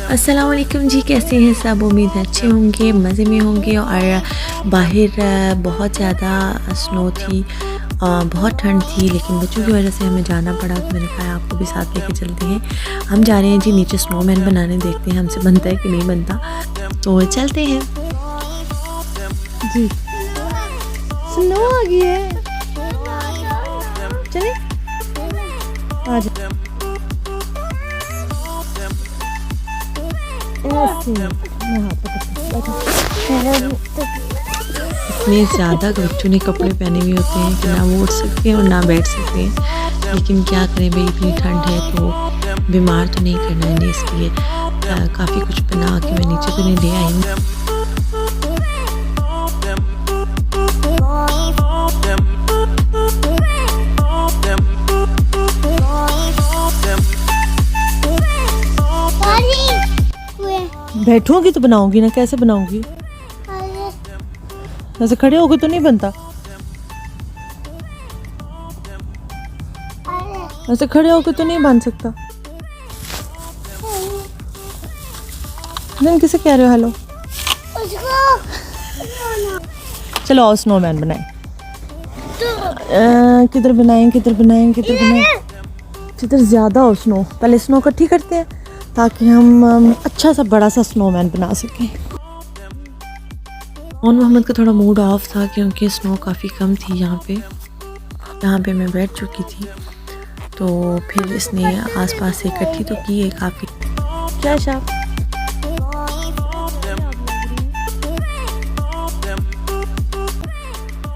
अस्सलाम वालेकुम जी, कैसे हैं सब। उम्मीद है अच्छे होंगे, मज़े में होंगे। और बाहर बहुत ज़्यादा स्नो थी, बहुत ठंड थी, लेकिन बच्चों की वजह से हमें जाना पड़ा। तो मैंने कहा आपको भी साथ लेके चलते हैं। हम जा रहे हैं जी नीचे स्नोमैन बनाने, देखते हैं हमसे बनता है कि नहीं बनता। तो चलते हैं जी। स्नो आ गई है, चले आ जाओ। इतने ज़्यादा बच्चों ने कपड़े पहने हुए होते हैं कि ना वो उठ सकते हैं और ना बैठ सकते हैं, लेकिन क्या करें भाई, इतनी ठंड है तो बीमार तो नहीं करना है नहीं, इसलिए काफ़ी कुछ बना के मैं नीचे तो नहीं ले आई हूँ। बैठूंगी तो बनाऊंगी ना, कैसे बनाऊंगी? ऐसे खड़े होके तो नहीं बनता, ऐसे खड़े होके तो नहीं बन सकता। किसे कह रहे हो हेलो? चलो आओ स्नोमैन बनाएं। किधर बनाएं, किधर बनाएं, किधर बनाएं? जिधर ज़्यादा हो स्नो, पहले स्नो इकट्ठी करते हैं ताकि हम अच्छा सा बड़ा सा स्नोमैन बना सकें। और मोहम्मद का थोड़ा मूड ऑफ था क्योंकि स्नो काफ़ी कम थी यहाँ पे मैं बैठ चुकी थी, तो फिर इसने आसपास से इकट्ठी तो की है काफ़ी। क्या शाप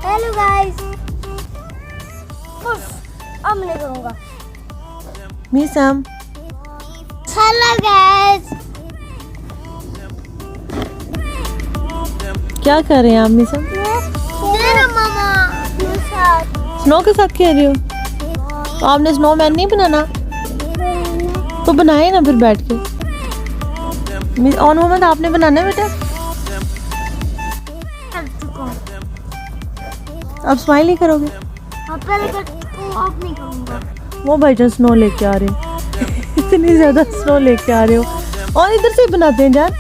हेलो गाइस, अब मैं करूँगा मीसम। हेलो गाइस, क्या कर रहे हैं आप मीसम? मेरा मामा मेरे साथ स्नो के साथ खेल रही हो? तो आपने स्नोमैन नहीं बनाना तो बनाए ना फिर बैठ के। और मोहम्मद आपने बनाना है बेटा? कर चुका हूँ। आप स्माइल नहीं करोगे? अब पहले कर चुका हूँ, अब नहीं करूँगा। वो भाईजान स्नो लेके आ रहे हो इतनी ज़्यादा स्नो लेके आ रहे हो। और इधर से बनाते हैं जान,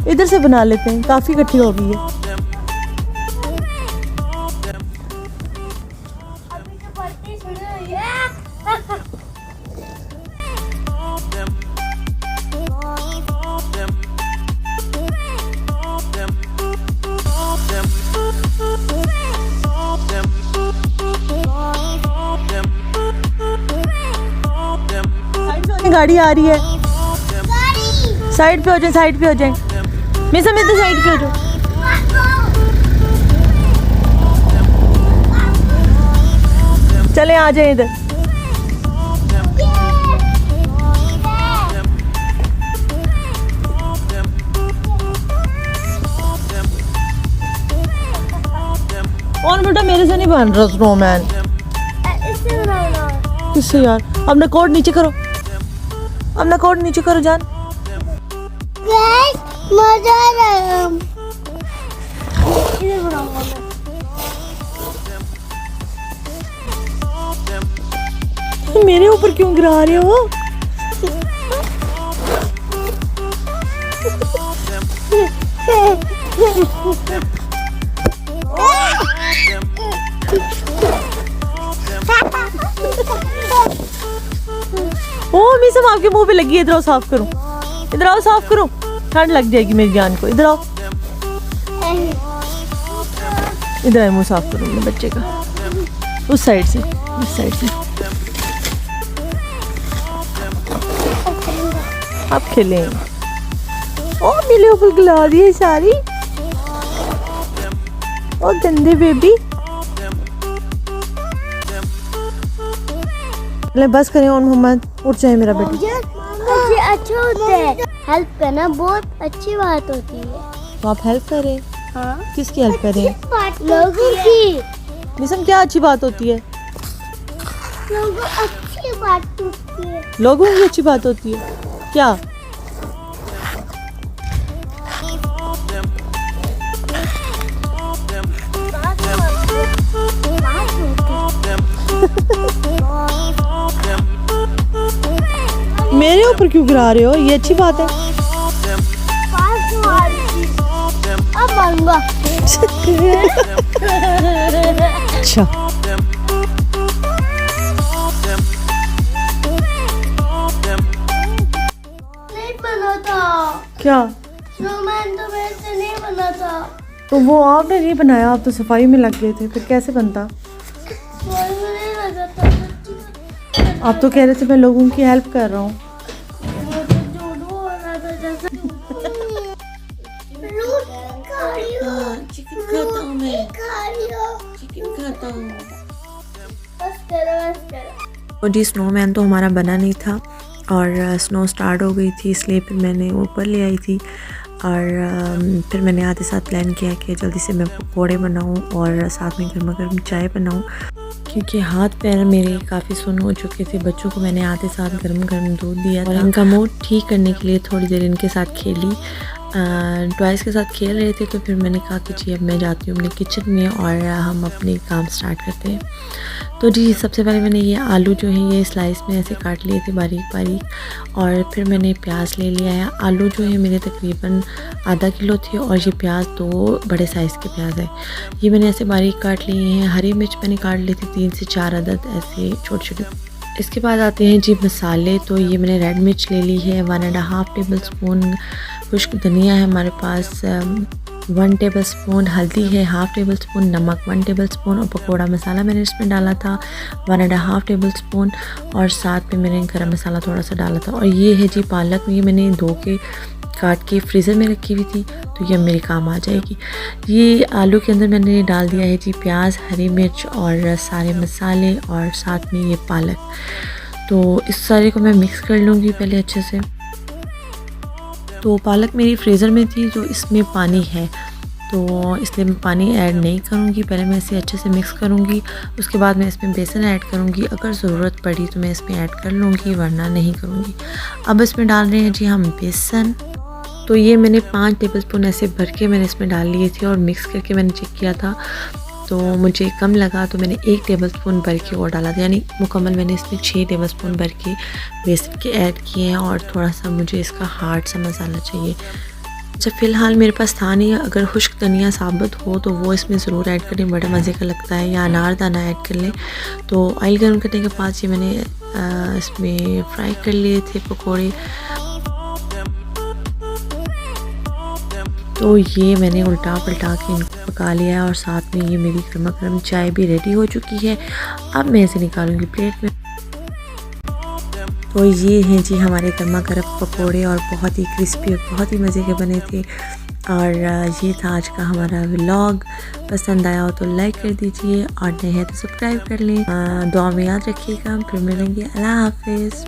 इधर से बना लेते हैं, काफ़ी इकट्ठी हो गई है। अभी तो पढ़ती शुरू हुई है। गाड़ी आ रही है, साइड पे हो जाए, साइड पे हो जाए। मिसम इधर साइड पे हो जाओ। चले आ जाए इधर। और बेटा मेरे से नहीं बन रहा स्नोमैन। इससे बनाओ ना। किससे यार? अपना कोट नीचे करो, अपना कोट नीचे करो जान। गाइस मजा आ रहा है। इधर बनाऊंगा मैं। मेरे ऊपर क्यों गिरा रहे हो? ओ मिसम आपके मुंह पे लगी है, इधर आओ साफ करूं। इधर आओ साफ करो, ठंड लग जाएगी मेरी जान को। इधर आओ, इधर आए, मुंह साफ करूँ अपने बच्चे का। उस साइड से, इस साइड से। आप खेलें। ओ मेरे ऊपर गिला दी है सारी। ओ गंदे बेबी। ले बस करें और मोहम्मद उठ जाए मेरा बेटा। अच्छे होते हैं, हेल्प करना बहुत अच्छी बात होती है। तो आप हेल्प करें। हाँ, किसकी हेल्प करें? लोगों की। मिसम क्या अच्छी बात होती है? लोगों अच्छी बात होती है। लोगों की अच्छी बात होती है क्या? मेरे ऊपर क्यों गिरा रहे हो? ये अच्छी बात है। अब मारूंगा। अच्छा नहीं बना था क्या? स्नोमैन तो मेरे से नहीं बना था। तो वो आपने नहीं बनाया, आप तो सफाई में लग गए थे, फिर कैसे बनता? स्नोमैन में नहीं लगा था। आप तो कह रहे थे मैं लोगों की हेल्प कर रहा हूँ। मुझे झूठ बोल रहा था जैसे। लूट खा रही हो। चिकन खाता हूँ मैं, खा रही हो। चिकन खाता हूँ। बस करो बस करो। और जी स्नोमैन तो हमारा बना नहीं था और स्नो स्टार्ट हो गई थी, इसलिए फिर मैंने ऊपर ले आई थी और फिर मैंने आधे साथ प्लान किया कि जल्दी से मैं पकौड़े बनाऊं और साथ में गर्मा गर्म चाय बनाऊं, क्योंकि हाथ पैर मेरे काफ़ी सुन हो चुके थे। बच्चों को मैंने आधे साथ गर्म गर्म दूध दिया और इनका मूड ठीक करने के लिए थोड़ी देर इनके साथ खेली, टॉयज़ के साथ खेल रहे थे। तो फिर मैंने कहा कि जी अब मैं जाती हूँ अपने किचन में और हम अपने काम स्टार्ट करते हैं। तो जी सबसे पहले मैंने ये आलू जो है ये स्लाइस में ऐसे काट लिए थे बारीक बारीक, और फिर मैंने प्याज ले लिया है। आलू जो है मेरे तकरीबन आधा किलो थे और ये प्याज 2 बड़े साइज़ के प्याज है, ये मैंने ऐसे बारीक काट लिए हैं। हरी मिर्च मैंने काट ली थी 3 से 4 अदद ऐसे छोटे छोटे। इसके बाद आते हैं जी मसाले। तो ये मैंने रेड मिर्च ले ली है, 1.5 टेबल स्पून खुश्क धनिया है हमारे पास, 1 टेबल स्पून हल्दी है, 1/2 टेबल स्पून नमक, 1 टेबल स्पून, और पकौड़ा मसाला मैंने इसमें डाला था 1.5 टेबल स्पून, और साथ में मैंने गरम मसाला थोड़ा सा डाला था। और ये है जी पालक, ये मैंने धो के काट के फ्रीज़र में रखी हुई थी, तो ये मेरे काम आ जाएगी। ये आलू के अंदर मैंने डाल दिया है जी प्याज, हरी मिर्च और सारे मसाले और साथ में ये पालक। तो इस सारे को मैं मिक्स कर लूँगी पहले अच्छे से। तो पालक मेरी फ्रीज़र में थी तो इसमें पानी है, तो इसलिए मैं पानी ऐड नहीं करूँगी। पहले मैं इसे अच्छे से मिक्स करूँगी, उसके बाद मैं इसमें बेसन ऐड करूँगी। अगर ज़रूरत पड़ी तो मैं इसमें ऐड कर लूँगी, वरना नहीं करूँगी। अब इसमें डाल रहे हैं जी हम बेसन। तो ये मैंने 5 टेबलस्पून ऐसे भर के मैंने इसमें डाल लिए थे और मिक्स करके मैंने चेक किया था, तो मुझे कम लगा तो मैंने 1 टेबलस्पून भर के और डाला था, यानी मुकम्मल मैंने इसमें 6 टेबलस्पून भर के बेसन के ऐड किए हैं। और थोड़ा सा मुझे इसका हार्ड सा मसाला चाहिए। अच्छा फ़िलहाल मेरे पास था नहीं, अगर खुश्क धनिया साबुत हो तो वो इसमें ज़रूर ऐड करें, बड़ा मज़े का लगता है, या अनारदाना ऐड कर लें। तो ऑयल गर्म करने के बाद ये मैंने इसमें फ्राई कर लिए थे पकौड़े। तो ये मैंने उल्टा पलटा के इनको पका लिया है और साथ में ये मेरी गर्मा गर्म चाय भी रेडी हो चुकी है। अब मैं इसे निकालूंगी प्लेट में। तो ये हैं जी हमारे गर्मा गर्म पकोड़े और बहुत ही क्रिस्पी और बहुत ही मज़े के बने थे। और ये था आज का हमारा व्लॉग। पसंद आया हो तो लाइक कर दीजिए और नए हैं तो सब्सक्राइब कर लें। दुआ में याद रखिएगा। फिर मिलेंगे। अल्लाह हाफिज़।